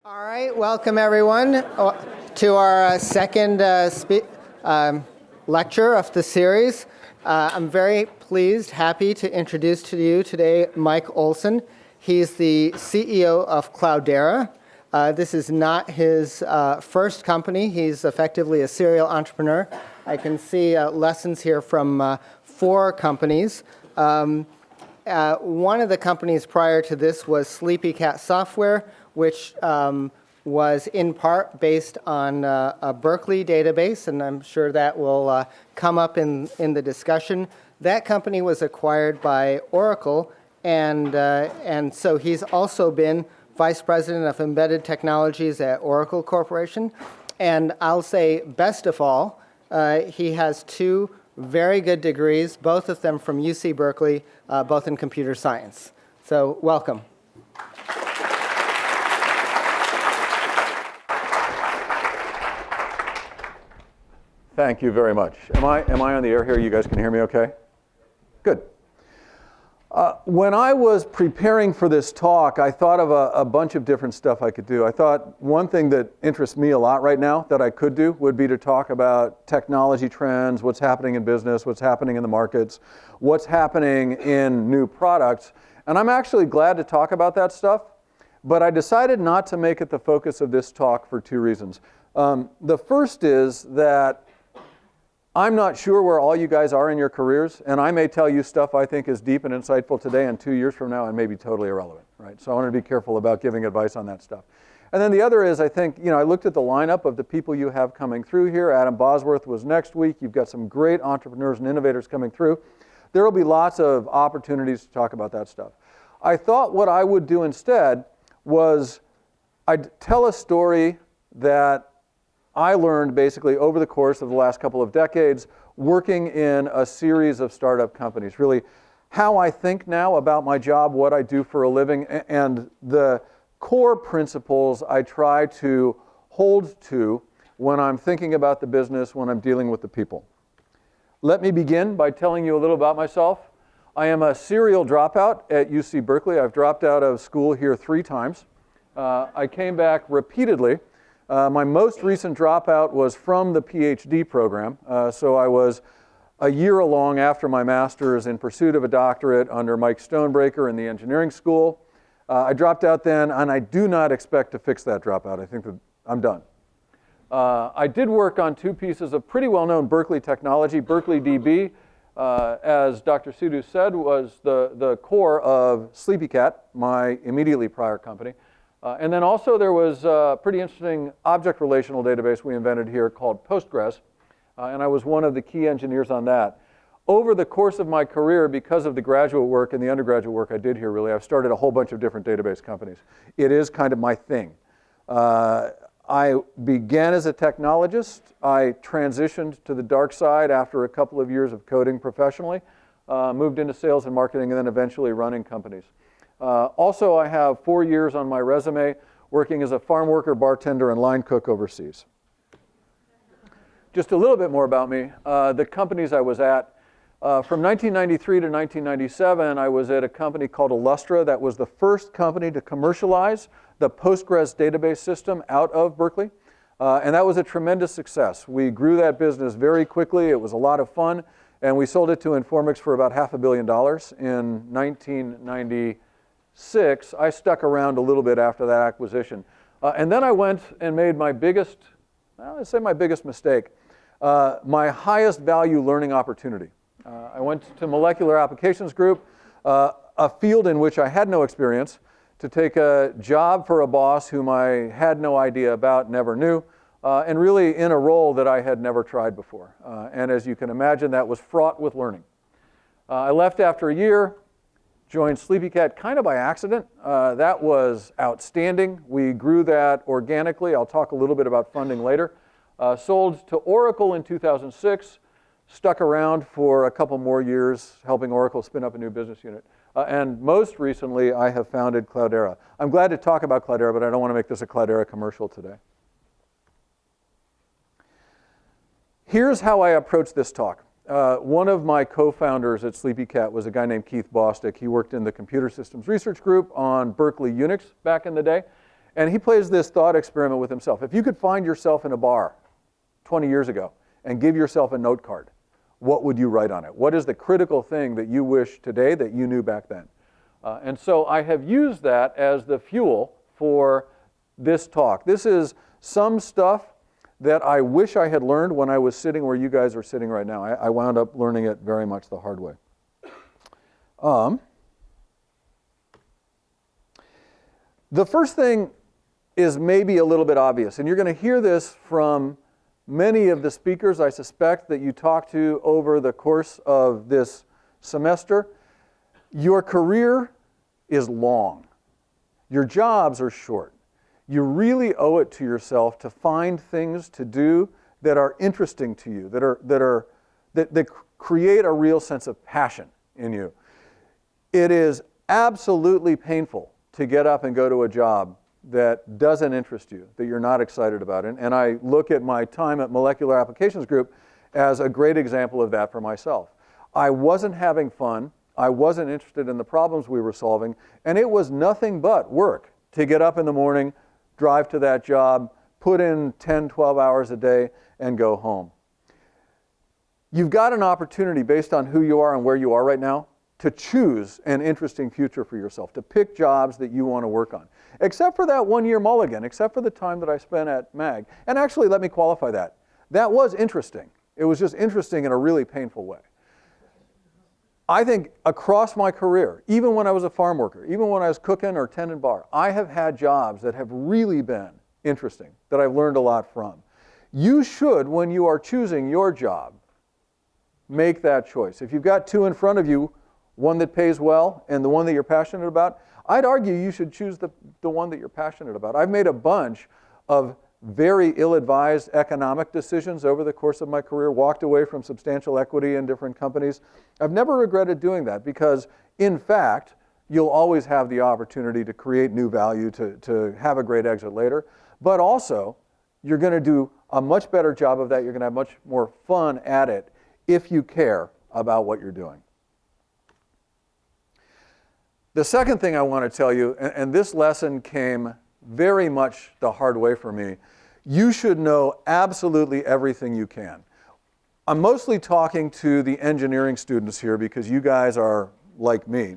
All right, welcome everyone to our second lecture of the series. I'm very pleased, happy to introduce to you today Mike Olson. He's the CEO of Cloudera. This is not his first company. He's effectively a serial entrepreneur. I can see lessons here from 4 companies. One of the companies prior to this was Sleepycat Software, which was in part based on a Berkeley database, and I'm sure that will come up in the discussion. That company was acquired by Oracle, and so he's also been Vice President of Embedded Technologies at Oracle Corporation. And I'll say, best of all, he has 2 very good degrees, both of them from UC Berkeley, both in computer science. So welcome. Thank you very much. Am I on the air here? You guys can hear me okay? Good. When I was preparing for this talk, I thought of a bunch of different stuff I could do. I thought one thing that interests me a lot right now that I could do would be to talk about technology trends, what's happening in business, what's happening in the markets, what's happening in new products. And I'm actually glad to talk about that stuff, but I decided not to make it the focus of this talk for 2 reasons. The first is that I'm not sure where all you guys are in your careers, and I may tell you stuff I think is deep and insightful today, and 2 years from now, and maybe totally irrelevant, right? So I want to be careful about giving advice on that stuff. And then the other is, I think, I looked at the lineup of the people you have coming through here. Adam Bosworth was next week. You've got some great entrepreneurs and innovators coming through. There will be lots of opportunities to talk about that stuff. I thought what I would do instead was I'd tell a story that I learned basically over the course of the last couple of decades working in a series of startup companies. Really how I think now about my job, what I do for a living, and the core principles I try to hold to when I'm thinking about the business, when I'm dealing with the people. Let me begin by telling you a little about myself. I am a serial dropout at UC Berkeley. I've dropped out of school here 3 times. I came back repeatedly. My most recent dropout was from the PhD program, so I was a year along after my master's in pursuit of a doctorate under Mike Stonebreaker in the engineering school. I dropped out then, and I do not expect to fix that dropout. I think that I'm done. I did work on 2 pieces of pretty well-known Berkeley technology. Berkeley DB, as Dr. Sidhu said, was the core of Sleepycat, my immediately prior company. And then also there was a pretty interesting object relational database we invented here called Postgres, and I was one of the key engineers on that. Over the course of my career, because of the graduate work and the undergraduate work I did here, really, I've started a whole bunch of different database companies. It is kind of my thing. I began as a technologist. I transitioned to the dark side after a couple of years of coding professionally, moved into sales and marketing, and then eventually running companies. Also, I have 4 years on my resume working as a farm worker, bartender, and line cook overseas. Just a little bit more about me. The companies I was at. From 1993 to 1997, I was at a company called Illustra. That was the first company to commercialize the Postgres database system out of Berkeley. And that was a tremendous success. We grew that business very quickly. It was a lot of fun. And we sold it to Informix for about $500 million in 1996. I stuck around a little bit after that acquisition. And then I went and made my biggest, I'd say my biggest mistake, my highest value learning opportunity. I went to Molecular Applications Group, a field in which I had no experience, to take a job for a boss whom I had no idea about, never knew, and really in a role that I had never tried before. And as you can imagine, that was fraught with learning. I left after a year. Joined Sleepycat kind of by accident. That was outstanding. We grew that organically. I'll talk a little bit about funding later. Sold to Oracle in 2006. Stuck around for a couple more years helping Oracle spin up a new business unit. And most recently, I have founded Cloudera. I'm glad to talk about Cloudera, but I don't want to make this a Cloudera commercial today. Here's how I approach this talk. One of my co-founders at Sleepycat was a guy named Keith Bostick. He worked in the Computer Systems Research Group on Berkeley Unix back in the day. And he plays this thought experiment with himself. If you could find yourself in a bar 20 years ago and give yourself a note card, what would you write on it? What is the critical thing that you wish today that you knew back then? And so I have used that as the fuel for this talk. This is some stuff that I wish I had learned when I was sitting where you guys are sitting right now. I wound up learning it very much the hard way. The first thing is maybe a little bit obvious, and you're going to hear this from many of the speakers I suspect that you talk to over the course of this semester. Your career is long. Your jobs are short. You really owe it to yourself to find things to do that are interesting to you, that create a real sense of passion in you. It is absolutely painful to get up and go to a job that doesn't interest you, that you're not excited about. And I look at my time at Molecular Applications Group as a great example of that for myself. I wasn't having fun. I wasn't interested in the problems we were solving. And it was nothing but work to get up in the morning, drive to that job, put in 10, 12 hours a day, and go home. You've got an opportunity based on who you are and where you are right now to choose an interesting future for yourself, to pick jobs that you want to work on. Except for that one-year mulligan, except for the time that I spent at MAG. And actually, let me qualify that. That was interesting. It was just interesting in a really painful way. I think across my career, even when I was a farm worker, even when I was cooking or tending bar, I have had jobs that have really been interesting, that I've learned a lot from. You should, when you are choosing your job, make that choice. If you've got two in front of you, one that pays well and the one that you're passionate about, I'd argue you should choose the one that you're passionate about. I've made a bunch of very ill-advised economic decisions over the course of my career, walked away from substantial equity in different companies. I've never regretted doing that because, in fact, you'll always have the opportunity to create new value, to have a great exit later. But also, you're going to do a much better job of that. You're going to have much more fun at it if you care about what you're doing. The second thing I want to tell you, and this lesson came very much the hard way for me, you should know absolutely everything you can. I'm mostly talking to the engineering students here because you guys are like me.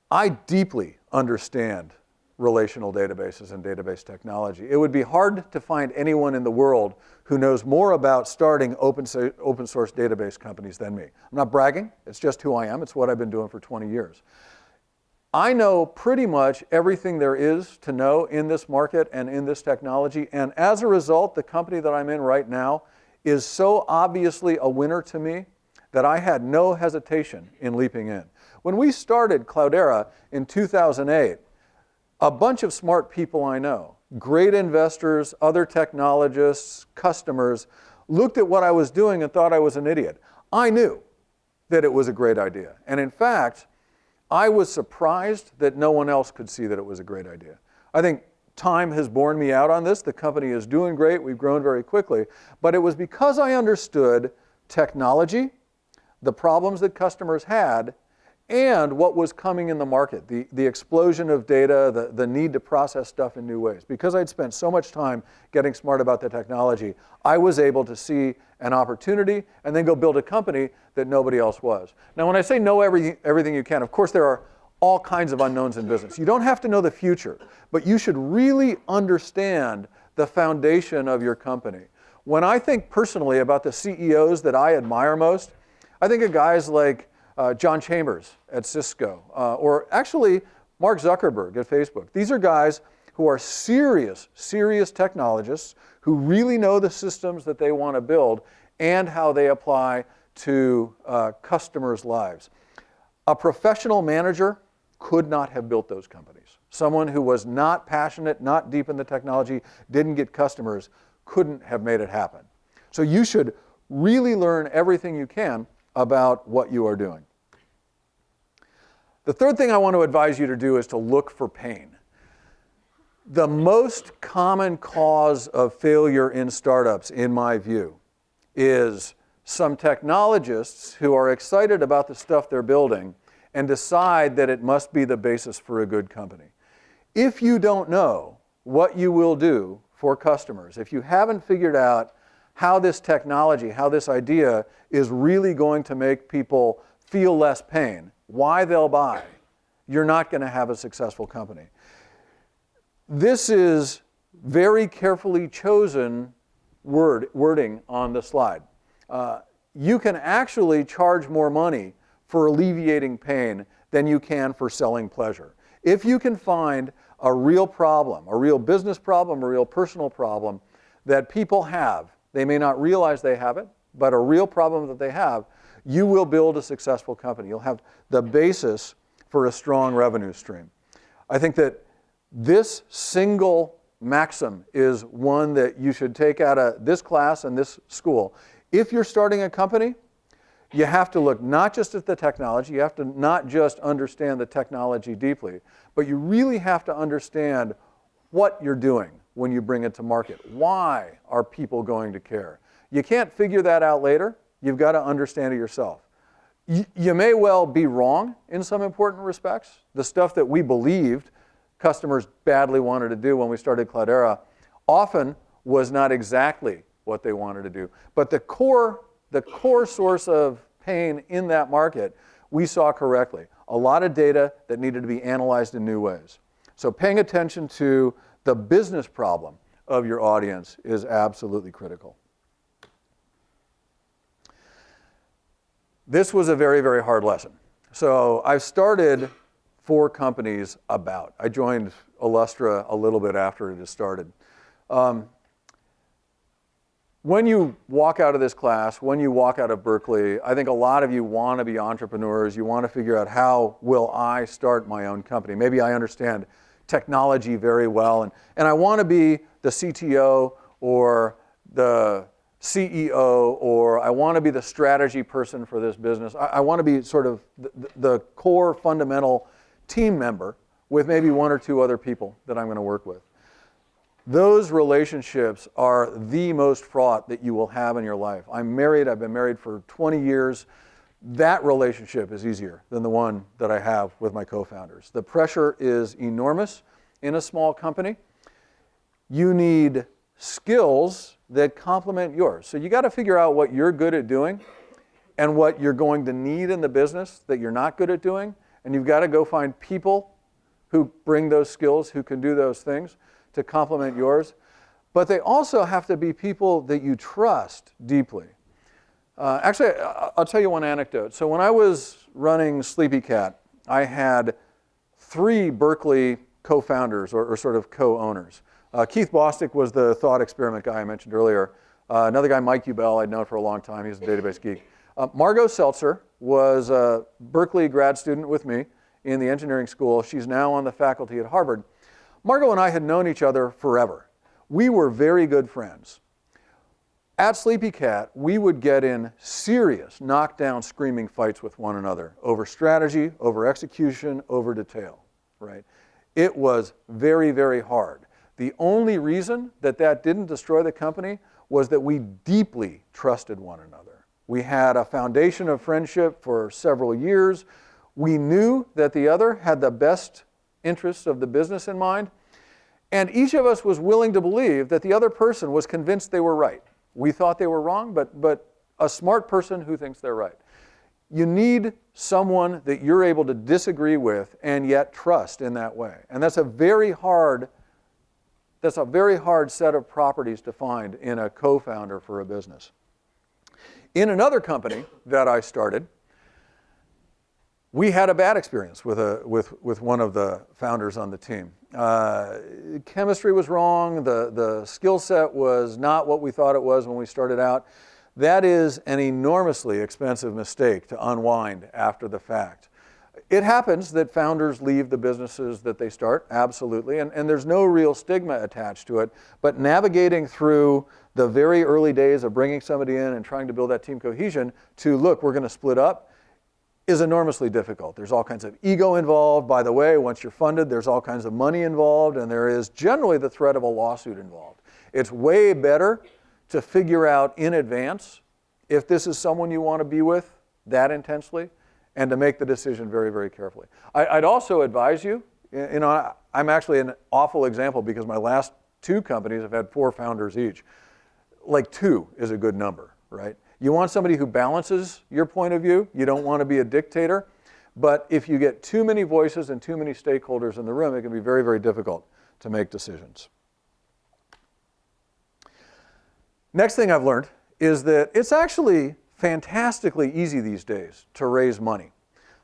I deeply understand relational databases and database technology. It would be hard to find anyone in the world who knows more about starting open source database companies than me. I'm not bragging, it's just who I am. It's what I've been doing for 20 years. I know pretty much everything there is to know in this market and in this technology, and as a result, the company that I'm in right now is so obviously a winner to me that I had no hesitation in leaping in. When we started Cloudera in 2008, a bunch of smart people I know, great investors, other technologists, customers, looked at what I was doing and thought I was an idiot. I knew that it was a great idea, and in fact, I was surprised that no one else could see that it was a great idea. I think time has borne me out on this. The company is doing great. We've grown very quickly. But it was because I understood technology, the problems that customers had, and what was coming in the market, the explosion of data, the need to process stuff in new ways. Because I'd spent so much time getting smart about the technology, I was able to see an opportunity and then go build a company that nobody else was. Now, when I say know everything you can, of course there are all kinds of unknowns in business. You don't have to know the future, but you should really understand the foundation of your company. When I think personally about the CEOs that I admire most, I think of guys like John Chambers at Cisco, or actually Mark Zuckerberg at Facebook. These are guys who are serious technologists who really know the systems that they want to build and how they apply to customers' lives. A professional manager could not have built those companies. Someone who was not passionate, not deep in the technology, didn't get customers, couldn't have made it happen. So you should really learn everything you can about what you are doing. The third thing I want to advise you to do is to look for pain. The most common cause of failure in startups, in my view, is some technologists who are excited about the stuff they're building and decide that it must be the basis for a good company. If you don't know what you will do for customers, if you haven't figured out how this technology, how this idea is really going to make people feel less pain, why they'll buy, you're not going to have a successful company. This is very carefully chosen wording on the slide. You can actually charge more money for alleviating pain than you can for selling pleasure. If you can find a real problem, a real business problem, a real personal problem that people have, they may not realize they have it, but a real problem that they have, you will build a successful company. You'll have the basis for a strong revenue stream. I think that this single maxim is one that you should take out of this class and this school. If you're starting a company, you have to look not just at the technology, you have to not just understand the technology deeply, but you really have to understand what you're doing when you bring it to market. Why are people going to care? You can't figure that out later. You've got to understand it yourself. You may well be wrong in some important respects. The stuff that we believed customers badly wanted to do when we started Cloudera often was not exactly what they wanted to do. But the core source of pain in that market, we saw correctly. A lot of data that needed to be analyzed in new ways. So paying attention to the business problem of your audience is absolutely critical. This was a very, very hard lesson. So I've started 4 companies about. I joined Illustra a little bit after it had started. When you walk out of this class, when you walk out of Berkeley, I think a lot of you want to be entrepreneurs. You want to figure out, how will I start my own company? Maybe I understand technology very well, and I want to be the CTO or the CEO, or I want to be the strategy person for this business. I want to be sort of the core fundamental team member with maybe 1 or 2 other people that I'm going to work with. Those relationships are the most fraught that you will have in your life. I'm married. I've been married for 20 years. That relationship is easier than the one that I have with my co-founders. The pressure is enormous in a small company. You need skills that complement yours. So you got to figure out what you're good at doing and what you're going to need in the business that you're not good at doing. And you've got to go find people who bring those skills, who can do those things to complement yours. But they also have to be people that you trust deeply. Actually, I'll tell you one anecdote. So when I was running Sleepycat, I had 3 Berkeley co-founders or sort of co-owners. Keith Bostick was the thought experiment guy I mentioned earlier. Another guy, Mike Ubell, I'd known for a long time. He's a database geek. Margot Seltzer was a Berkeley grad student with me in the engineering school. She's now on the faculty at Harvard. Margot and I had known each other forever. We were very good friends. At Sleepycat, we would get in serious knockdown, screaming fights with one another over strategy, over execution, over detail, right? It was very, very hard. The only reason that didn't destroy the company was that we deeply trusted one another. We had a foundation of friendship for several years. We knew that the other had the best interests of the business in mind, and each of us was willing to believe that the other person was convinced they were right. We thought they were wrong, but a smart person who thinks they're right. You need someone that you're able to disagree with and yet trust in that way. And that's a very hard set of properties to find in a co-founder for a business. In another company that I started, we had a bad experience with one of the founders on the team. Chemistry was wrong. The skill set was not what we thought it was when we started out. That is an enormously expensive mistake to unwind after the fact. It happens that founders leave the businesses that they start, absolutely, and there's no real stigma attached to it. But navigating through the very early days of bringing somebody in and trying to build that team cohesion to, look, we're going to split up, is enormously difficult. There's all kinds of ego involved. By the way, once you're funded, there's all kinds of money involved, and there is generally the threat of a lawsuit involved. It's way better to figure out in advance if this is someone you want to be with that intensely, and to make the decision very, very carefully. I'd also advise you, I'm actually an awful example because my last 2 companies have had 4 founders each. Like 2 is a good number, right? You want somebody who balances your point of view. You don't want to be a dictator. But if you get too many voices and too many stakeholders in the room, it can be very, very difficult to make decisions. Next thing I've learned is that it's actually fantastically easy these days to raise money.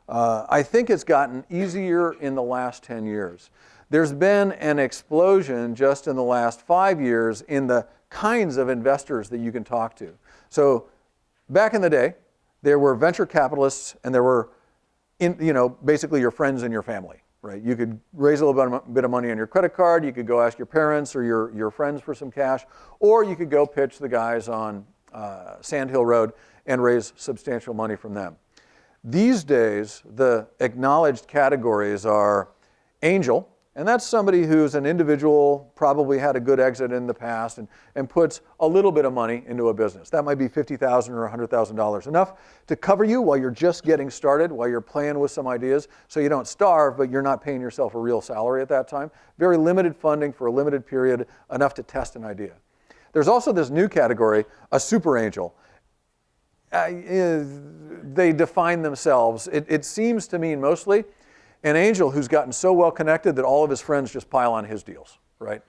I think it's gotten easier in the last 10 years. There's been an explosion just in the last 5 years in the kinds of investors that you can talk to. So back in the day, there were venture capitalists and there were basically your friends and your family, right? You could raise a little bit of money on your credit card, you could go ask your parents or your friends for some cash, or you could go pitch the guys on Sand Hill Road and raise substantial money from them. These days, the acknowledged categories are angel, and that's somebody who's an individual, probably had a good exit in the past, and puts a little bit of money into a business. That might be $50,000 or $100,000, enough to cover you while you're just getting started, while you're playing with some ideas, so you don't starve, but you're not paying yourself a real salary at that time. Very limited funding for a limited period, enough to test an idea. There's also this new category, a super angel. They define themselves. It seems to mean mostly an angel who's gotten so well connected that all of his friends just pile on his deals, right?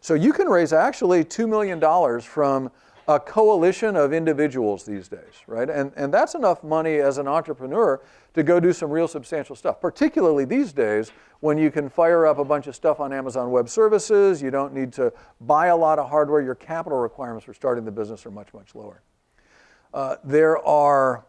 So you can raise actually $2 million from a coalition of individuals these days, right? And that's enough money as an entrepreneur to go do some real substantial stuff, particularly these days when you can fire up a bunch of stuff on Amazon Web Services. You don't need to buy a lot of hardware. Your capital requirements for starting the business are much, much lower. There are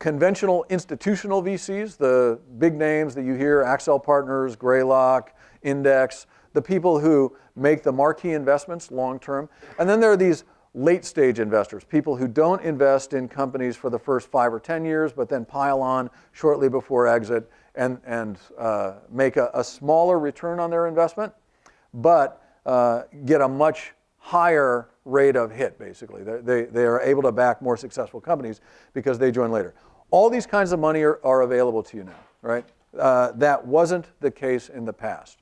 conventional institutional VCs, the big names that you hear, Accel Partners, Greylock, Index, the people who make the marquee investments long term. And then there are these late stage investors, people who don't invest in companies for the first 5 or 10 years, but then pile on shortly before exit and make a smaller return on their investment, but get a much higher rate of hit, basically. They are able to back more successful companies because they join later. All these kinds of money are available to you now, right? That wasn't the case in the past.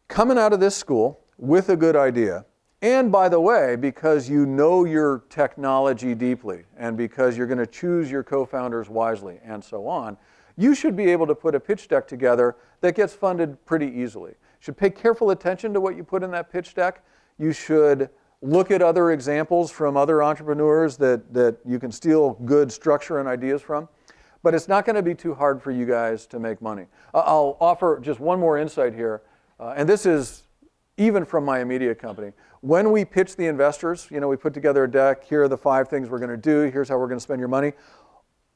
Coming out of this school with a good idea, and by the way, because you know your technology deeply, and because you're going to choose your co-founders wisely, and so on, you should be able to put a pitch deck together that gets funded pretty easily. You should pay careful attention to what you put in that pitch deck. You should look at other examples from other entrepreneurs that you can steal good structure and ideas from. But it's not going to be too hard for you guys to make money. I'll offer just one more insight here, and this is even from my immediate company. When we pitch the investors, we put together a deck, here are the 5 things we're going to do, here's how we're going to spend your money.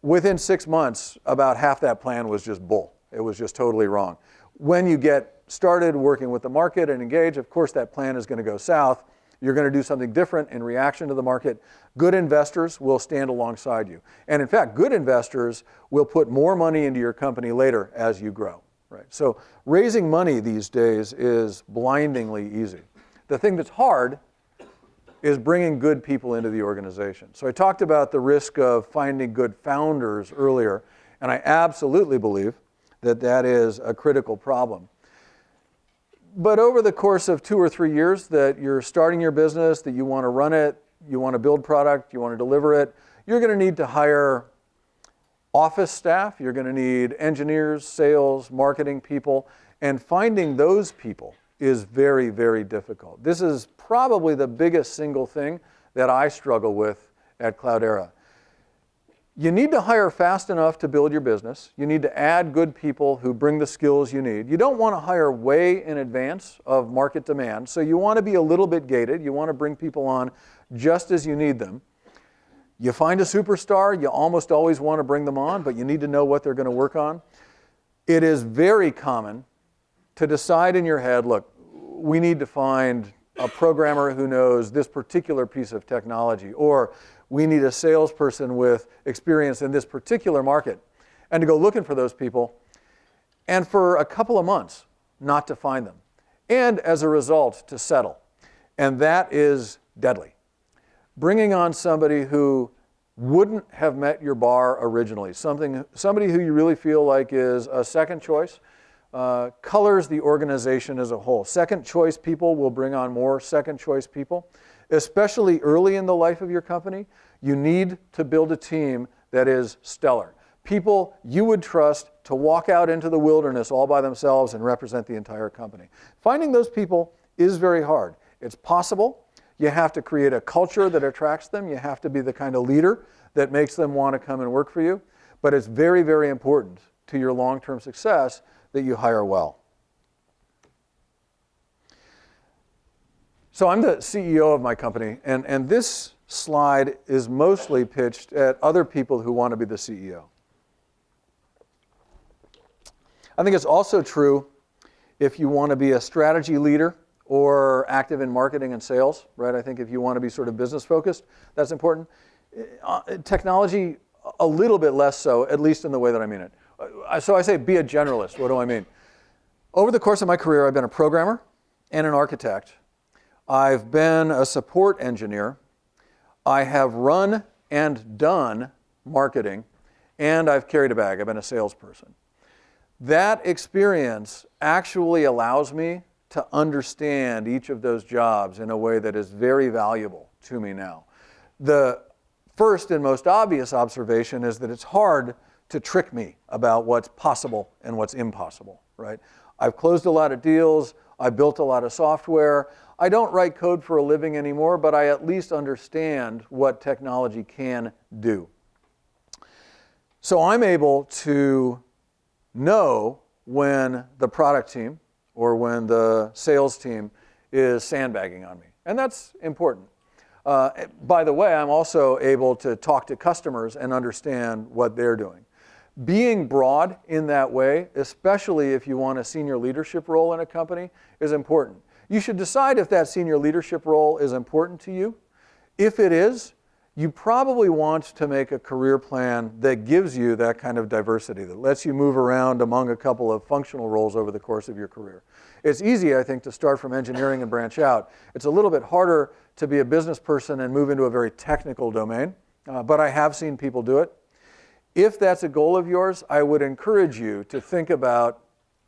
Within 6 months, about half that plan was just bull. It was just totally wrong. When you get started working with the market and engage, of course that plan is going to go south. You're going to do something different in reaction to the market. Good investors will stand alongside you. And in fact, good investors will put more money into your company later as you grow. Right? So raising money these days is blindingly easy. The thing that's hard is bringing good people into the organization. So I talked about the risk of finding good founders earlier, and I absolutely believe that is a critical problem. But over the course of 2 or 3 years that you're starting your business, that you want to run it, you want to build product, you want to deliver it, you're going to need to hire office staff, you're going to need engineers, sales, marketing people, and finding those people is very, very difficult. This is probably the biggest single thing that I struggle with at Cloudera. You need to hire fast enough to build your business. You need to add good people who bring the skills you need. You don't want to hire way in advance of market demand, so you want to be a little bit gated. You want to bring people on just as you need them. You find a superstar, you almost always want to bring them on, but you need to know what they're going to work on. It is very common to decide in your head, look, we need to find a programmer who knows this particular piece of technology, or we need a salesperson with experience in this particular market, and to go looking for those people, and for a couple of months not to find them, and as a result to settle. And that is deadly. Bringing on somebody who wouldn't have met your bar originally, somebody who you really feel like is a second choice, colors the organization as a whole. Second choice people will bring on more second choice people. Especially early in the life of your company, you need to build a team that is stellar. People you would trust to walk out into the wilderness all by themselves and represent the entire company. Finding those people is very hard. It's possible. You have to create a culture that attracts them. You have to be the kind of leader that makes them want to come and work for you. But it's very, very important to your long-term success that you hire well. So I'm the CEO of my company, and this slide is mostly pitched at other people who want to be the CEO. I think it's also true if you want to be a strategy leader or active in marketing and sales, right? I think if you want to be sort of business focused, that's important. Technology, a little bit less so, at least in the way that I mean it. So I say be a generalist. What do I mean? Over the course of my career, I've been a programmer and an architect. I've been a support engineer. I have run and done marketing, and I've carried a bag. I've been a salesperson. That experience actually allows me to understand each of those jobs in a way that is very valuable to me now. The first and most obvious observation is that it's hard to trick me about what's possible and what's impossible, right? I've closed a lot of deals. I built a lot of software. I don't write code for a living anymore, but I at least understand what technology can do. So I'm able to know when the product team or when the sales team is sandbagging on me. And that's important. By the way, I'm also able to talk to customers and understand what they're doing. Being broad in that way, especially if you want a senior leadership role in a company, is important. You should decide if that senior leadership role is important to you. If it is, you probably want to make a career plan that gives you that kind of diversity, that lets you move around among a couple of functional roles over the course of your career. It's easy, I think, to start from engineering and branch out. It's a little bit harder to be a business person and move into a very technical domain, but I have seen people do it. If that's a goal of yours, I would encourage you to think about,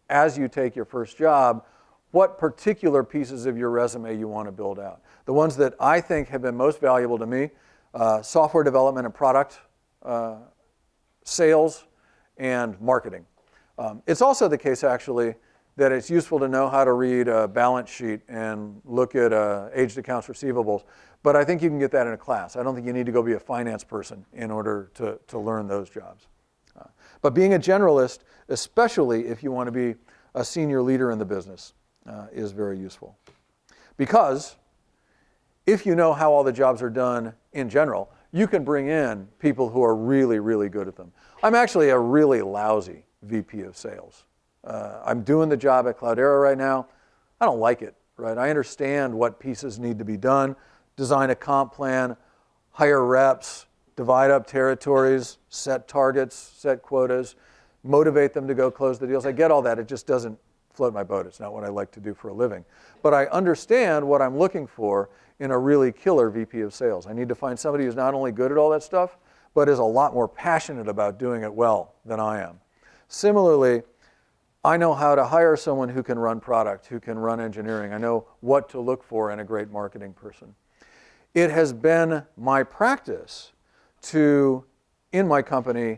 as you take your first job, what particular pieces of your resume you want to build out. The ones that I think have been most valuable to me, software development and product, sales, and marketing. It's also the case, actually, that it's useful to know how to read a balance sheet and look at aged accounts receivables. But I think you can get that in a class. I don't think you need to go be a finance person in order to learn those jobs. But being a generalist, especially if you want to be a senior leader in the business, is very useful. Because if you know how all the jobs are done in general, you can bring in people who are really, really good at them. I'm actually a really lousy VP of sales. I'm doing the job at Cloudera right now. I don't like it, right? I understand what pieces need to be done, design a comp plan, hire reps, divide up territories, set targets, set quotas, motivate them to go close the deals. I get all that. It just doesn't float my boat. It's not what I like to do for a living. But I understand what I'm looking for in a really killer VP of sales. I need to find somebody who's not only good at all that stuff, but is a lot more passionate about doing it well than I am. Similarly, I know how to hire someone who can run product, who can run engineering. I know what to look for in a great marketing person. It has been my practice to, in my company,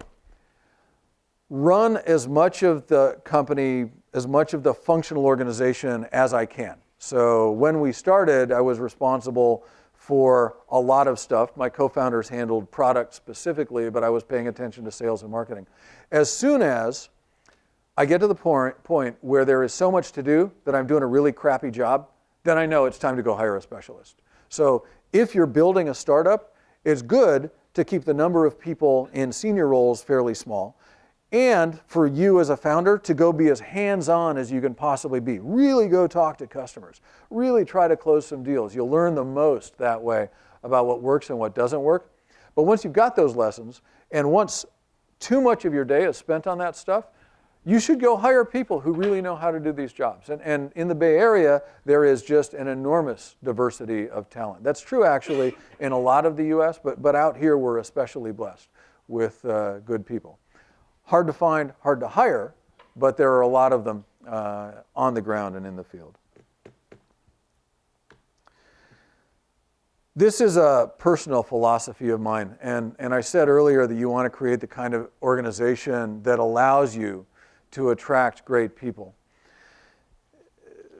run as much of the company, as much of the functional organization as I can. So when we started, I was responsible for a lot of stuff. My co-founders handled product specifically, but I was paying attention to sales and marketing. As soon as I get to the point where there is so much to do that I'm doing a really crappy job, then I know it's time to go hire a specialist. So if you're building a startup, it's good to keep the number of people in senior roles fairly small. And for you as a founder to go be as hands-on as you can possibly be. Really go talk to customers. Really try to close some deals. You'll learn the most that way about what works and what doesn't work. But once you've got those lessons, and once too much of your day is spent on that stuff, you should go hire people who really know how to do these jobs. And in the Bay Area, there is just an enormous diversity of talent. That's true, actually, in a lot of the US, but out here, we're especially blessed with good people. Hard to find, hard to hire, but there are a lot of them on the ground and in the field. This is a personal philosophy of mine, and I said earlier that you want to create the kind of organization that allows you to attract great people.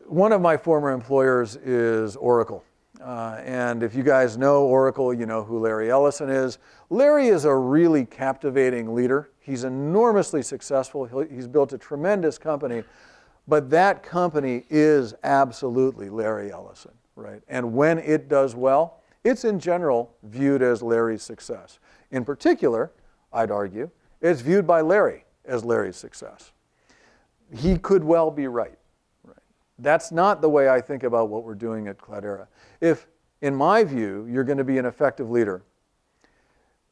One of my former employers is Oracle. And if you guys know Oracle, you know who Larry Ellison is. Larry is a really captivating leader. He's enormously successful. He's built a tremendous company. But that company is absolutely Larry Ellison, right? And when it does well, it's in general viewed as Larry's success. In particular, I'd argue, it's viewed by Larry as Larry's success. He could well be right. That's not the way I think about what we're doing at Cloudera. If, in my view, you're going to be an effective leader,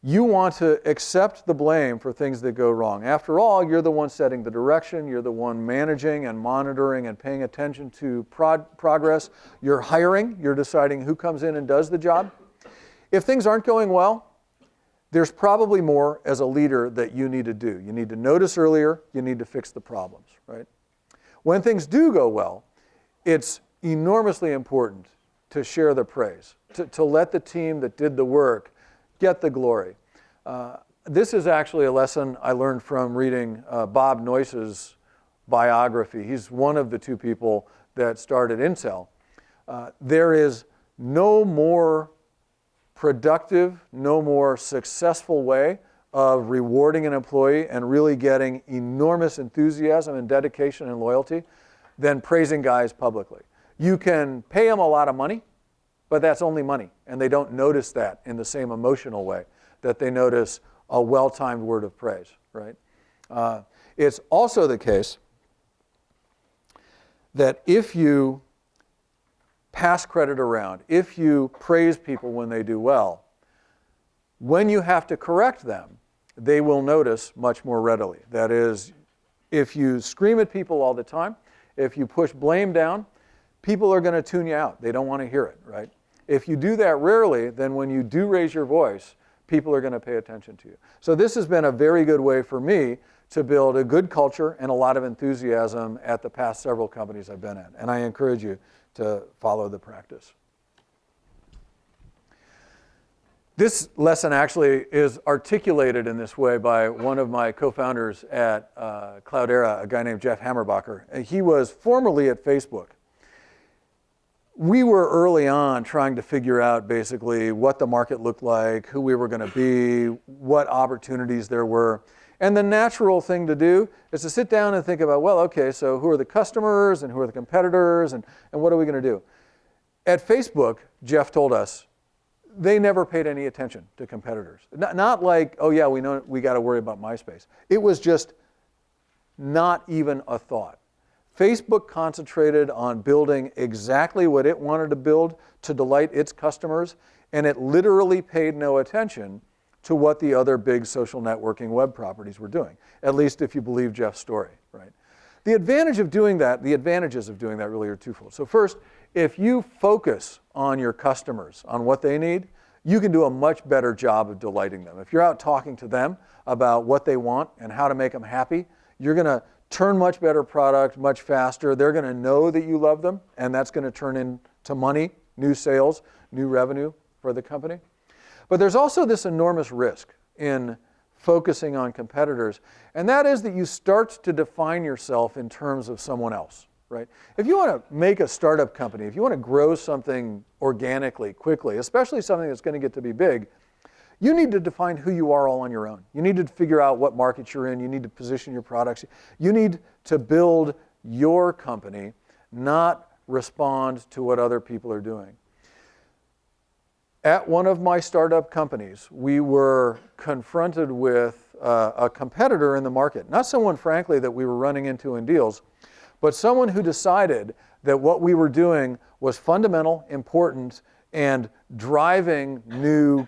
you want to accept the blame for things that go wrong. After all, you're the one setting the direction, you're the one managing and monitoring and paying attention to progress. You're hiring, you're deciding who comes in and does the job. If things aren't going well, there's probably more as a leader that you need to do. You need to notice earlier, you need to fix the problems, right? When things do go well, it's enormously important to share the praise, to let the team that did the work get the glory. This is actually a lesson I learned from reading Bob Noyce's biography. He's one of the two people that started Intel. There is no more productive, no more successful way of rewarding an employee and really getting enormous enthusiasm and dedication and loyalty than praising guys publicly. You can pay them a lot of money, but that's only money, and they don't notice that in the same emotional way that they notice a well-timed word of praise, right? It's also the case that if you pass credit around, if you praise people when they do well, when you have to correct them, they will notice much more readily. That is, if you scream at people all the time, if you push blame down, people are going to tune you out. They don't want to hear it, right? If you do that rarely, then when you do raise your voice, people are going to pay attention to you. So this has been a very good way for me to build a good culture and a lot of enthusiasm at the past several companies I've been at. And I encourage you to follow the practice. This lesson actually is articulated in this way by one of my co-founders at Cloudera, a guy named Jeff Hammerbacher. He was formerly at Facebook. We were early on trying to figure out basically what the market looked like, who we were going to be, what opportunities there were. And the natural thing to do is to sit down and think about, well, okay, so who are the customers and who are the competitors and what are we going to do? At Facebook, Jeff told us, they never paid any attention to competitors. Not like, oh yeah, we know we got to worry about MySpace. It was just not even a thought. Facebook concentrated on building exactly what it wanted to build to delight its customers, and it literally paid no attention to what the other big social networking web properties were doing, at least if you believe Jeff's story, right? The advantages of doing that really are twofold. So first, if you focus on your customers, on what they need, you can do a much better job of delighting them. If you're out talking to them about what they want and how to make them happy, you're going to turn much better product much faster. They're going to know that you love them, and that's going to turn into money, new sales, new revenue for the company. But there's also this enormous risk in focusing on competitors, and that is that you start to define yourself in terms of someone else, right? If you want to make a startup company, if you want to grow something organically, quickly, especially something that's going to get to be big, you need to define who you are all on your own. You need to figure out what market you're in. You need to position your products. You need to build your company, not respond to what other people are doing. At one of my startup companies, we were confronted with a competitor in the market. Not someone, frankly, that we were running into in deals, but someone who decided that what we were doing was fundamental, important, and driving new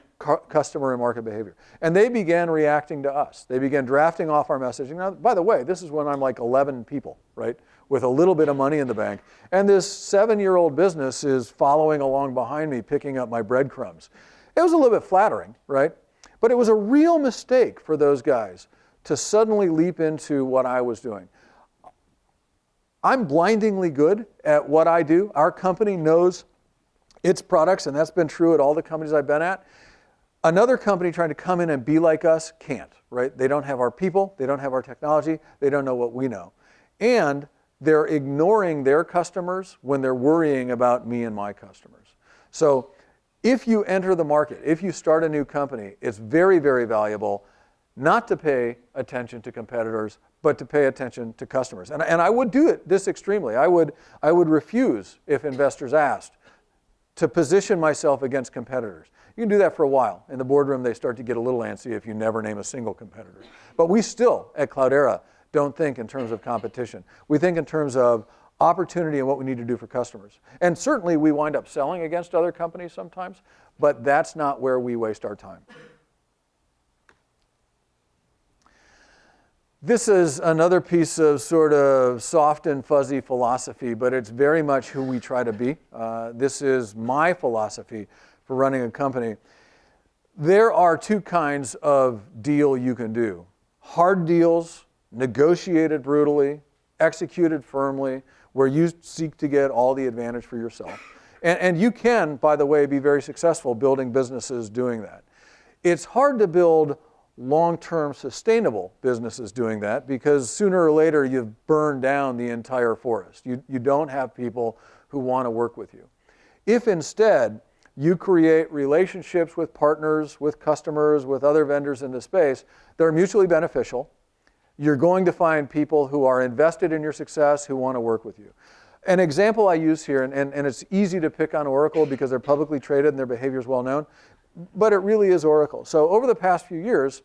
customer and market behavior. And they began reacting to us. They began drafting off our messaging. Now, by the way, this is when I'm like 11 people, right, with a little bit of money in the bank. And this 7-year-old business is following along behind me, picking up my breadcrumbs. It was a little bit flattering, right? But it was a real mistake for those guys to suddenly leap into what I was doing. I'm blindingly good at what I do. Our company knows its products, and that's been true at all the companies I've been at. Another company trying to come in and be like us can't, right? They don't have our people, they don't have our technology, they don't know what we know. And they're ignoring their customers when they're worrying about me and my customers. So if you enter the market, if you start a new company, it's very, very valuable not to pay attention to competitors, but to pay attention to customers. And I would do it this extremely. I would refuse, if investors asked, to position myself against competitors. You can do that for a while. In the boardroom, they start to get a little antsy if you never name a single competitor. But we still, at Cloudera, don't think in terms of competition. We think in terms of opportunity and what we need to do for customers. And certainly we wind up selling against other companies sometimes, but that's not where we waste our time. This is another piece of sort of soft and fuzzy philosophy, but it's very much who we try to be. This is my philosophy for running a company. There are two kinds of deal you can do. Hard deals, negotiated brutally, executed firmly, where you seek to get all the advantage for yourself. And you can, by the way, be very successful building businesses doing that. It's hard to build long-term sustainable businesses doing that because sooner or later you've burned down the entire forest. You don't have people who want to work with you. If instead you create relationships with partners, with customers, with other vendors in the space that are mutually beneficial, you're going to find people who are invested in your success, who want to work with you. An example I use here, and it's easy to pick on Oracle because they're publicly traded and their behavior is well known, but it really is Oracle. So over the past few years,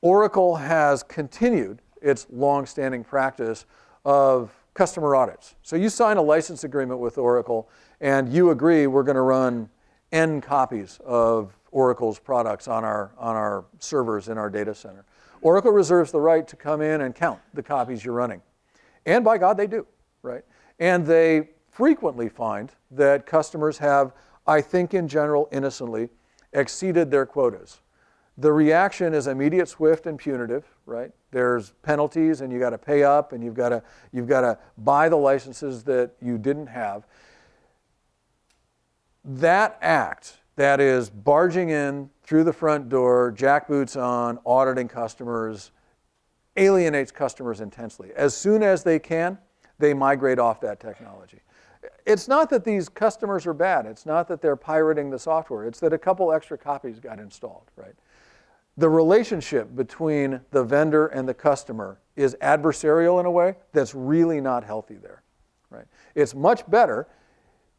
Oracle has continued its long-standing practice of customer audits. So you sign a license agreement with Oracle and you agree we're going to run N copies of Oracle's products on our servers in our data center. Oracle reserves the right to come in and count the copies you're running. And by God, they do, right? And they frequently find that customers have, I think in general, innocently, exceeded their quotas. The reaction is immediate, swift, and punitive, right? There's penalties, and you got to pay up, and you've got to buy the licenses that you didn't have. That act, that is barging in through the front door, jackboots on, auditing customers, alienates customers intensely. As soon as they can, they migrate off that technology. It's not that these customers are bad. It's not that they're pirating the software. It's that a couple extra copies got installed, right? The relationship between the vendor and the customer is adversarial in a way that's really not healthy there, right? It's much better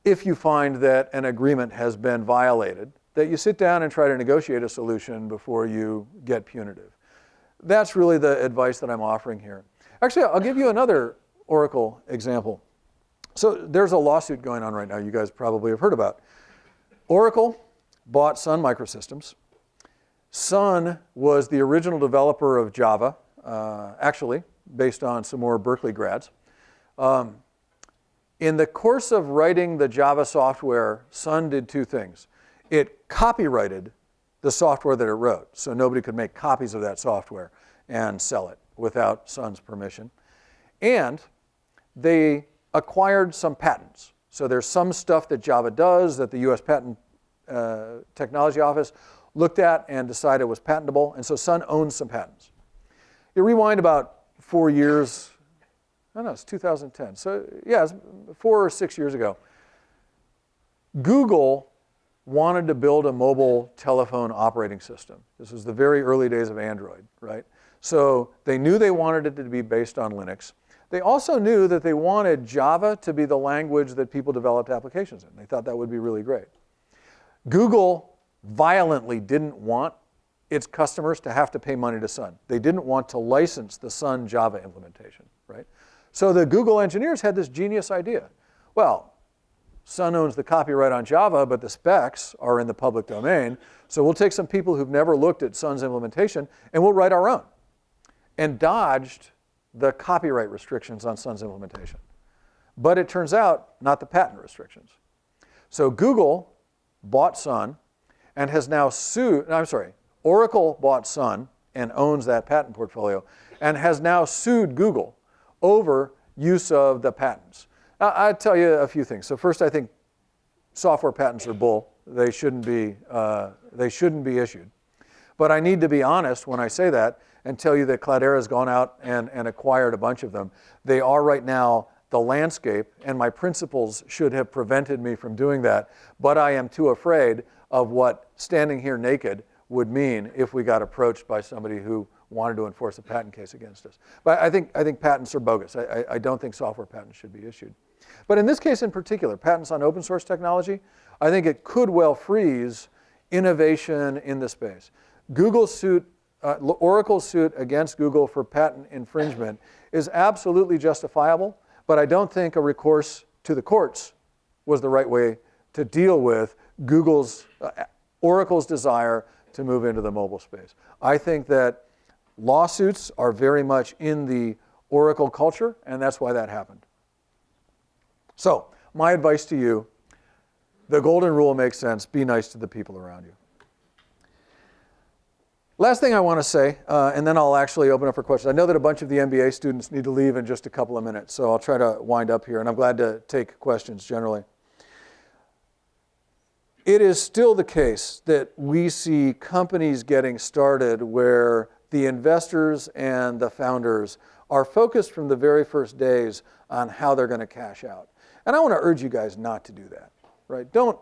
if you find that an agreement has been violated, that you sit down and try to negotiate a solution before you get punitive. That's really the advice that I'm offering here. Actually, I'll give you another Oracle example. So there's a lawsuit going on right now you guys probably have heard about. Oracle bought Sun Microsystems. Sun was the original developer of Java, actually, based on some more Berkeley grads. In the course of writing the Java software, Sun did two things. It copyrighted the software that it wrote, so nobody could make copies of that software and sell it without Sun's permission. And they acquired some patents. So there's some stuff that Java does that the US Patent Technology Office looked at and decided was patentable, and so Sun owns some patents. You rewind about 4 years, it's 2010. So yeah, it's 4 or 6 years ago. Google wanted to build a mobile telephone operating system. This was the very early days of Android, right? So they knew they wanted it to be based on Linux. They also knew that they wanted Java to be the language that people developed applications in. They thought that would be really great. Google violently didn't want its customers to have to pay money to Sun. They didn't want to license the Sun Java implementation, right? So the Google engineers had this genius idea. Well, Sun owns the copyright on Java, but the specs are in the public domain. So we'll take some people who've never looked at Sun's implementation, and we'll write our own. And dodged the copyright restrictions on Sun's implementation. But it turns out, not the patent restrictions. So Google bought Sun and has now sued, Oracle bought Sun and owns that patent portfolio and has now sued Google over use of the patents. Now, I'll tell you a few things. So first, I think software patents are bull. They shouldn't be issued. But I need to be honest when I say that and tell you that Cloudera has gone out and acquired a bunch of them. They are right now the landscape, and my principles should have prevented me from doing that, but I am too afraid of what standing here naked would mean if we got approached by somebody who wanted to enforce a patent case against us. But I think patents are bogus. I don't think software patents should be issued. But in this case in particular, patents on open source technology, I think it could well freeze innovation in the space. Oracle's suit against Google for patent infringement is absolutely justifiable, but I don't think a recourse to the courts was the right way to deal with Oracle's desire to move into the mobile space. I think that lawsuits are very much in the Oracle culture, and that's why that happened. So, my advice to you, the golden rule makes sense: be nice to the people around you. Last thing I want to say, and then I'll actually open up for questions. I know that a bunch of the MBA students need to leave in just a couple of minutes, so I'll try to wind up here, and I'm glad to take questions generally. It is still the case that we see companies getting started where the investors and the founders are focused from the very first days on how they're going to cash out. And I want to urge you guys not to do that, right? Don't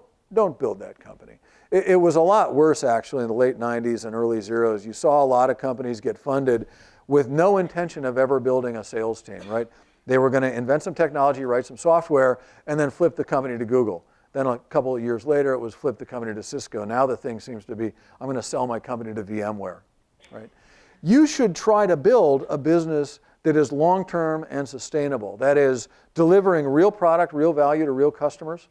build that company. It was a lot worse, actually, in the late 90s and early zeros. You saw a lot of companies get funded with no intention of ever building a sales team, right? They were going to invent some technology, write some software, and then flip the company to Google. Then a couple of years later, it was flip the company to Cisco. Now the thing seems to be, I'm going to sell my company to VMware, right? You should try to build a business that is long-term and sustainable. That is, delivering real product, real value to real customers.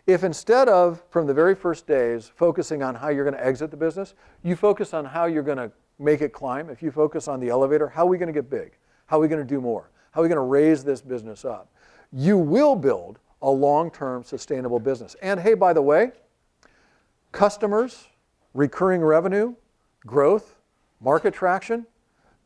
If instead of, from the very first days, focusing on how you're going to exit the business, you focus on how you're going to make it climb, if you focus on the elevator, how are we going to get big? How are we going to do more? How are we going to raise this business up? You will build a long-term sustainable business. And hey, by the way, customers, recurring revenue, growth, market traction,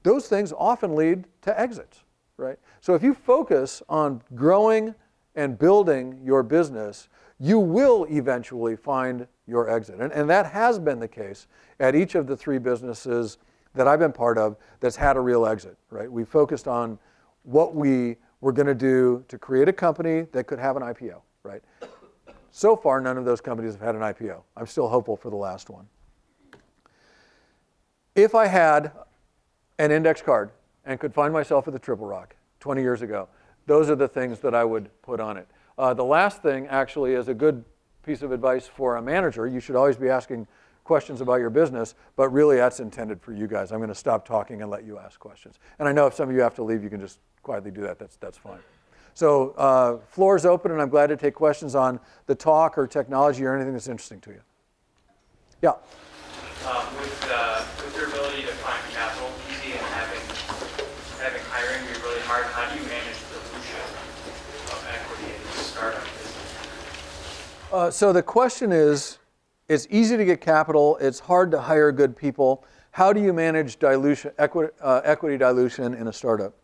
those things often lead to exits, right? So if you focus on growing and building your business, you will eventually find your exit. And that has been the case at each of the three businesses that I've been part of that's had a real exit, right? We focused on what we were going to do to create a company that could have an IPO, right? So far, none of those companies have had an IPO. I'm still hopeful for the last one. If I had an index card and could find myself at the Triple Rock 20 years ago, those are the things that I would put on it. The last thing, actually, is a good piece of advice for a manager. You should always be asking questions about your business, but really that's intended for you guys. I'm going to stop talking and let you ask questions. And I know if some of you have to leave, you can just quietly do that. That's fine. So floor is open, and I'm glad to take questions on the talk or technology or anything that's interesting to you. Yeah? With your ability to find capital easy and having hiring be really hard, how do you manage dilution of equity in a startup business? So the question is, it's easy to get capital. It's hard to hire good people. How do you manage dilution, equity dilution in a startup?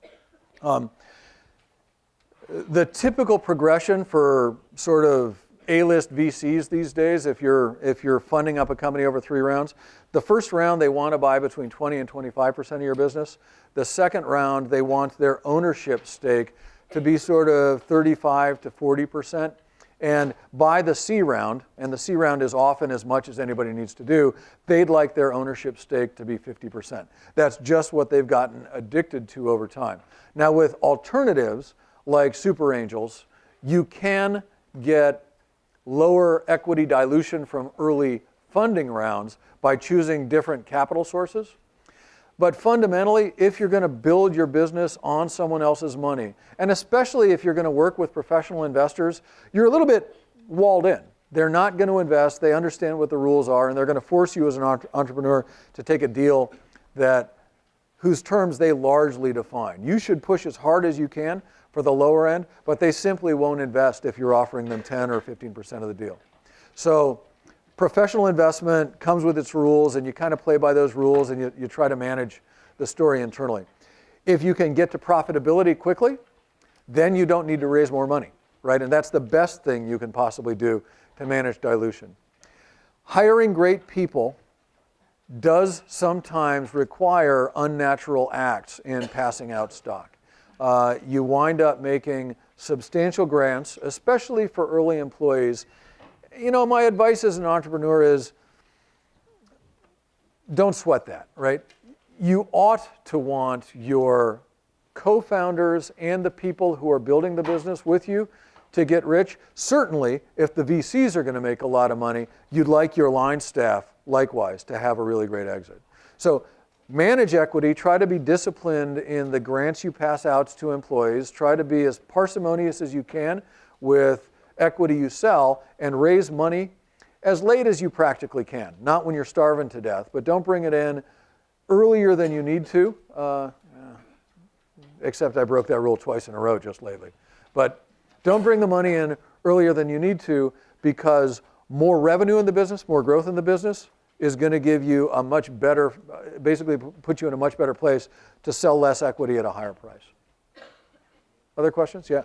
The typical progression for sort of A-list VCs these days, if you're funding up a company over 3 rounds, the first round they want to buy between 20 and 25% of your business. The second round they want their ownership stake to be sort of 35 to 40%. And by the C round, and the C round is often as much as anybody needs to do, they'd like their ownership stake to be 50%. That's just what they've gotten addicted to over time. Now with alternatives like super angels, you can get lower equity dilution from early funding rounds by choosing different capital sources. But fundamentally, if you're going to build your business on someone else's money, and especially if you're going to work with professional investors, you're a little bit walled in. They're not going to invest. They understand what the rules are, and they're going to force you as an entrepreneur to take a deal whose terms they largely define. You should push as hard as you can for the lower end, but they simply won't invest if you're offering them 10 or 15% of the deal. So professional investment comes with its rules, and you kind of play by those rules, and you try to manage the story internally. If you can get to profitability quickly, then you don't need to raise more money, right? And that's the best thing you can possibly do to manage dilution. Hiring great people does sometimes require unnatural acts in passing out stock. You wind up making substantial grants, especially for early employees. You know, my advice as an entrepreneur is don't sweat that, right? You ought to want your co-founders and the people who are building the business with you to get rich. Certainly, if the VCs are going to make a lot of money, you'd like your line staff, likewise, to have a really great exit. So manage equity, try to be disciplined in the grants you pass out to employees, try to be as parsimonious as you can with equity you sell, and raise money as late as you practically can, not when you're starving to death, but don't bring it in earlier than you need to, except I broke that rule twice in a row just lately. But don't bring the money in earlier than you need to, because more revenue in the business, more growth in the business is going to give you a much better, basically put you in a much better place to sell less equity at a higher price. Other questions? Yeah.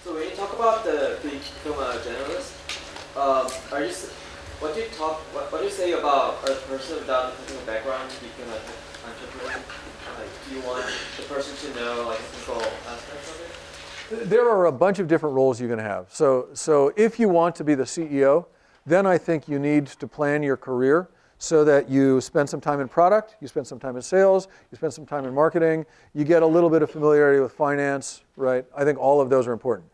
So when you talk about become a generalist, what do you say about a person without a technical background to become an entrepreneur? Like, do you want the person to know like technical aspects of it? There are a bunch of different roles you can have. So if you want to be the CEO, then I think you need to plan your career so that you spend some time in product, you spend some time in sales, you spend some time in marketing, you get a little bit of familiarity with finance, right? I think all of those are important.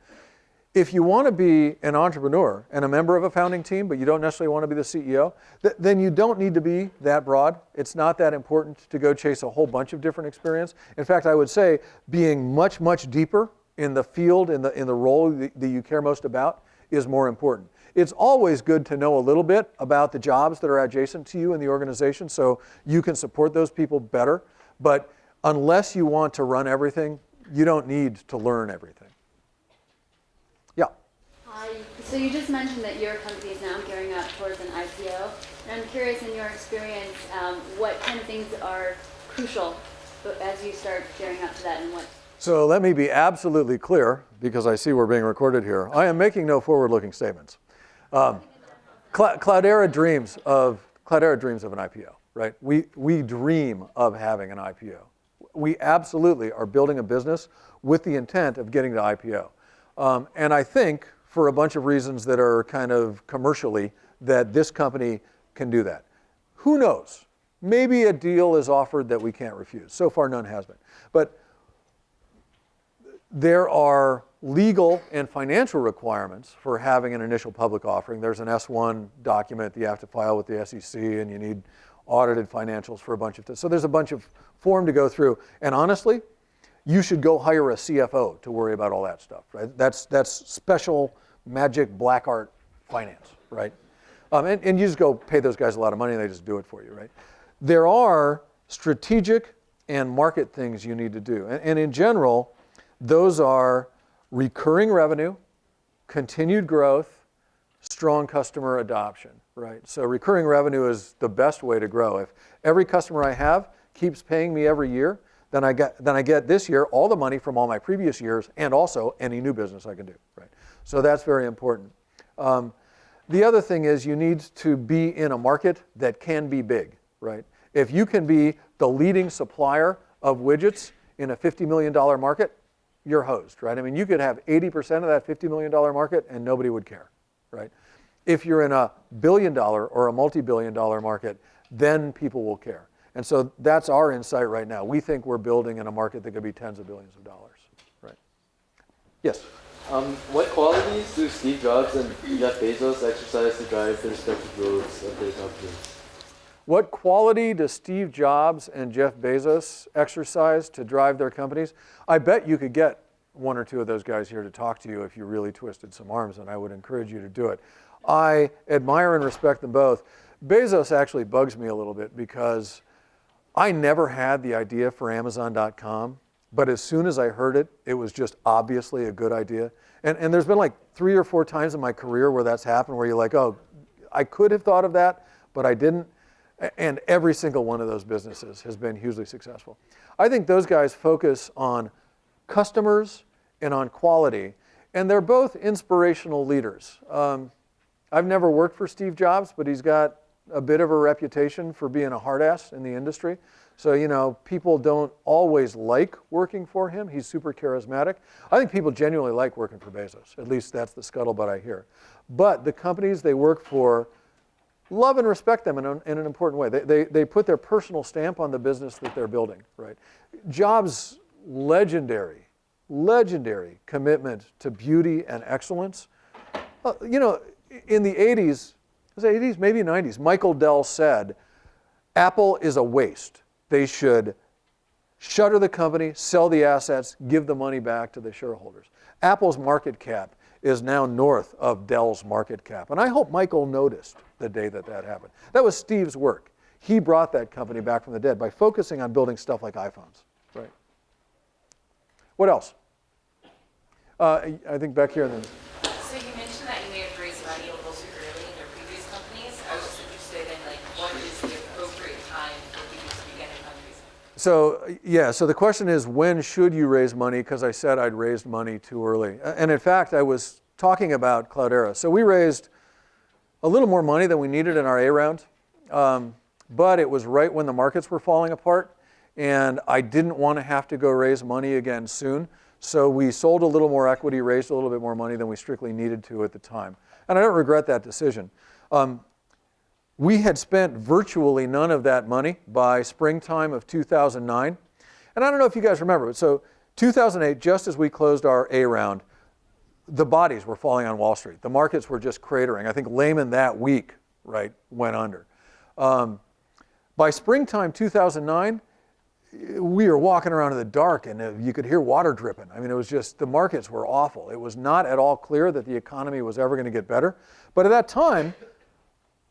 If you want to be an entrepreneur and a member of a founding team, but you don't necessarily want to be the CEO, then you don't need to be that broad. It's not that important to go chase a whole bunch of different experience. In fact, I would say being much, much deeper in the field, in the role that you care most about is more important. It's always good to know a little bit about the jobs that are adjacent to you in the organization so you can support those people better. But unless you want to run everything, you don't need to learn everything. Yeah. Hi. So you just mentioned that your company is now gearing up towards an IPO. And I'm curious, in your experience, what kind of things are crucial as you start gearing up to that, and what? So let me be absolutely clear, because I see we're being recorded here. I am making no forward-looking statements. Cloudera dreams of an IPO, right? We dream of having an IPO. We absolutely are building a business with the intent of getting to IPO. And I think, for a bunch of reasons that are kind of commercially, that this company can do that. Who knows? Maybe a deal is offered that we can't refuse. So far, none has been. But there are legal and financial requirements for having an initial public offering. There's an S-1 document that you have to file with the SEC, and you need audited financials for a bunch of things. So there's a bunch of form to go through. And honestly, you should go hire a CFO to worry about all that stuff, right? That's special magic black art finance, right? And you just go pay those guys a lot of money, and they just do it for you, right? There are strategic and market things you need to do. And in general, those are recurring revenue, continued growth, strong customer adoption, right? So recurring revenue is the best way to grow. If every customer I have keeps paying me every year, then I get this year all the money from all my previous years, and also any new business I can do, right? So that's very important. The other thing is you need to be in a market that can be big, right? If you can be the leading supplier of widgets in a $50 million market, you're hosed, right? I mean, you could have 80% of that $50 million market and nobody would care, right? If you're in a billion-dollar or a multi-billion-dollar market, then people will care. And so that's our insight right now. We think we're building in a market that could be tens of billions of dollars, right? Yes? What qualities do Steve Jobs and Jeff Bezos exercise to drive the respective growths of their companies? What quality does Steve Jobs and Jeff Bezos exercise to drive their companies? I bet you could get one or two of those guys here to talk to you if you really twisted some arms, and I would encourage you to do it. I admire and respect them both. Bezos actually bugs me a little bit because I never had the idea for Amazon.com, but as soon as I heard it, it was just obviously a good idea. And there's been like 3 or 4 times in my career where that's happened, where you're like, oh, I could have thought of that, but I didn't. And every single one of those businesses has been hugely successful. I think those guys focus on customers and on quality, and they're both inspirational leaders. I've never worked for Steve Jobs, but he's got a bit of a reputation for being a hard ass in the industry. So, you know, people don't always like working for him. He's super charismatic. I think people genuinely like working for Bezos. At least that's the scuttlebutt I hear. But the companies they work for love and respect them in an important way. They put their personal stamp on the business that they're building, right? Jobs' legendary commitment to beauty and excellence. You know, in the 80s, maybe 90s, Michael Dell said, Apple is a waste. They should shutter the company, sell the assets, give the money back to the shareholders. Apple's market cap is now north of Dell's market cap. And I hope Michael noticed the day that happened. That was Steve's work. He brought that company back from the dead by focusing on building stuff like iPhones, right? What else? I think back here. Then. So you mentioned that you may have raised money a little too early in your previous companies. I was just interested in like what is the appropriate time for people to begin a fundraising? So yeah, so the question is when should you raise money? Because I said I'd raised money too early. And in fact, I was talking about Cloudera. So we raised a little more money than we needed in our A round, but it was right when the markets were falling apart, and I didn't want to have to go raise money again soon. So we sold a little more equity, raised a little bit more money than we strictly needed to at the time. And I don't regret that decision. We had spent virtually none of that money by springtime of 2009. And I don't know if you guys remember, but so 2008, just as we closed our A round, the bodies were falling on Wall Street. The markets were just cratering. I think Lehman that week, right, went under. By springtime 2009, we were walking around in the dark and you could hear water dripping. I mean, it was just, the markets were awful. It was not at all clear that the economy was ever going to get better. But at that time,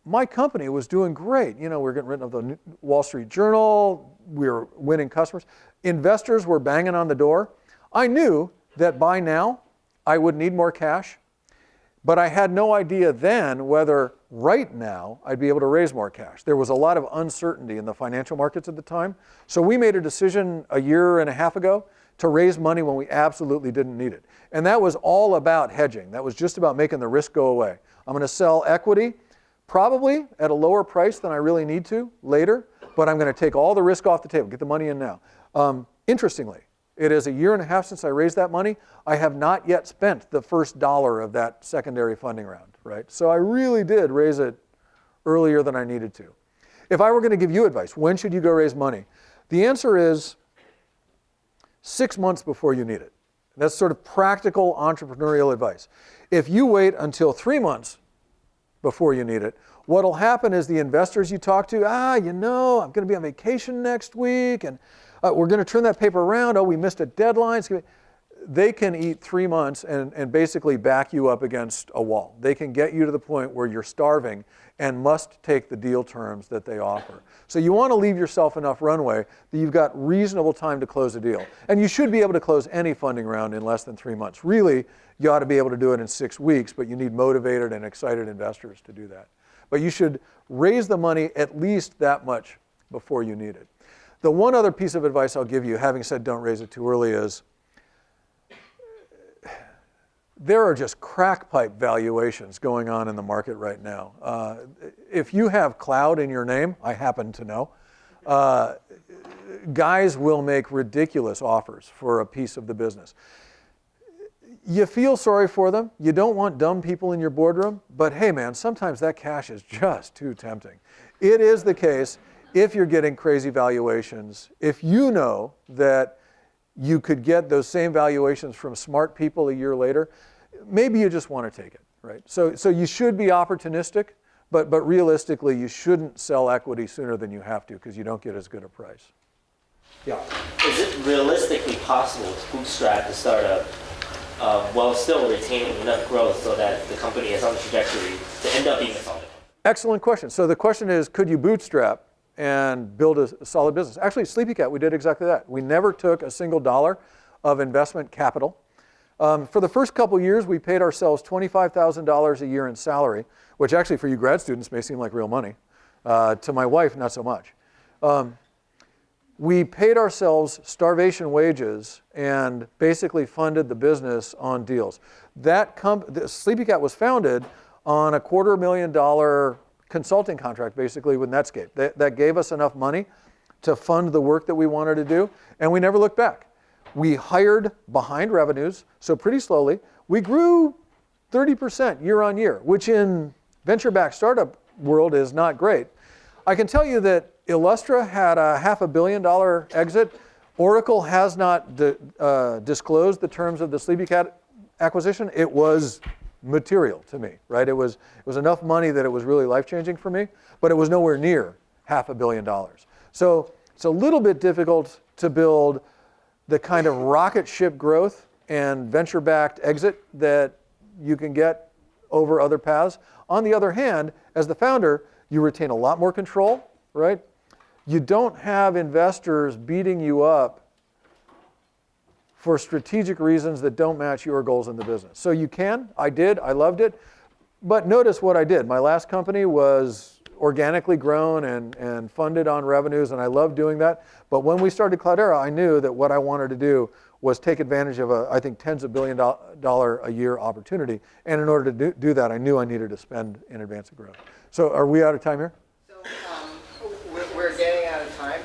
my company was doing great. You know, we were getting rid of the Wall Street Journal. We were winning customers. Investors were banging on the door. I knew that by now I would need more cash, but I had no idea then whether right now I'd be able to raise more cash. There was a lot of uncertainty in the financial markets at the time. So we made a decision a year and a half ago to raise money when we absolutely didn't need it. And that was all about hedging. That was just about making the risk go away. I'm going to sell equity, probably at a lower price than I really need to later, but I'm going to take all the risk off the table, get the money in now. Interestingly, it is a year and a half since I raised that money. I have not yet spent the first dollar of that secondary funding round, right? So I really did raise it earlier than I needed to. If I were going to give you advice, when should you go raise money? The answer is 6 months before you need it. That's sort of practical entrepreneurial advice. If you wait until 3 months before you need it, what'll happen is the investors you talk to, you know, I'm going to be on vacation next week, and we're going to turn that paper around. Oh, we missed a deadline. They can eat 3 months and basically back you up against a wall. They can get you to the point where you're starving and must take the deal terms that they offer. So you want to leave yourself enough runway that you've got reasonable time to close a deal. And you should be able to close any funding round in less than 3 months. Really, you ought to be able to do it in 6 weeks, but you need motivated and excited investors to do that. But you should raise the money at least that much before you need it. The one other piece of advice I'll give you, having said don't raise it too early, is there are just crack pipe valuations going on in the market right now. If you have cloud in your name, I happen to know, guys will make ridiculous offers for a piece of the business. You feel sorry for them. You don't want dumb people in your boardroom, but hey man, sometimes that cash is just too tempting. It is the case if you're getting crazy valuations, if you know that you could get those same valuations from smart people a year later, maybe you just want to take it, right? So you should be opportunistic, but realistically, you shouldn't sell equity sooner than you have to because you don't get as good a price. Yeah. Is it realistically possible to bootstrap the startup while still retaining enough growth so that the company is on the trajectory to end up being a solid? Excellent question. So the question is, could you bootstrap and build a solid business? Actually, Sleepycat, we did exactly that. We never took a single dollar of investment capital. For the first couple years, we paid ourselves $25,000 a year in salary, which actually for you grad students may seem like real money. To my wife, not so much. We paid ourselves starvation wages and basically funded the business on deals. Sleepycat was founded on a $250,000 consulting contract, basically, with Netscape. That gave us enough money to fund the work that we wanted to do, and we never looked back. We hired behind revenues, so pretty slowly. We grew 30% year on year, which in venture-backed startup world is not great. I can tell you that Illustra had a $500 million exit. Oracle has not disclosed the terms of the Sleepycat acquisition. It was material to me, right? It was enough money that it was really life-changing for me, but it was nowhere near $500 million. So it's a little bit difficult to build the kind of rocket ship growth and venture-backed exit that you can get over other paths. On the other hand, as the founder, you retain a lot more control, right? You don't have investors beating you up for strategic reasons that don't match your goals in the business. So you can, I did, I loved it. But notice what I did. My last company was organically grown and funded on revenues, and I loved doing that. But when we started Cloudera, I knew that what I wanted to do was take advantage of I think tens of $billion a year opportunity. And in order to do that, I knew I needed to spend in advance of growth. So are we out of time here? So we're getting out of time.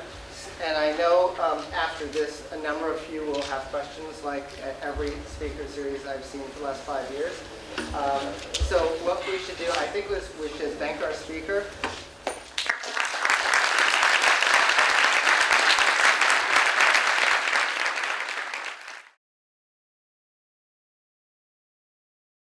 And I know after this, a number of you will have questions like at every speaker series I've seen for the last 5 years. So what we should do, I think, we should thank our speaker.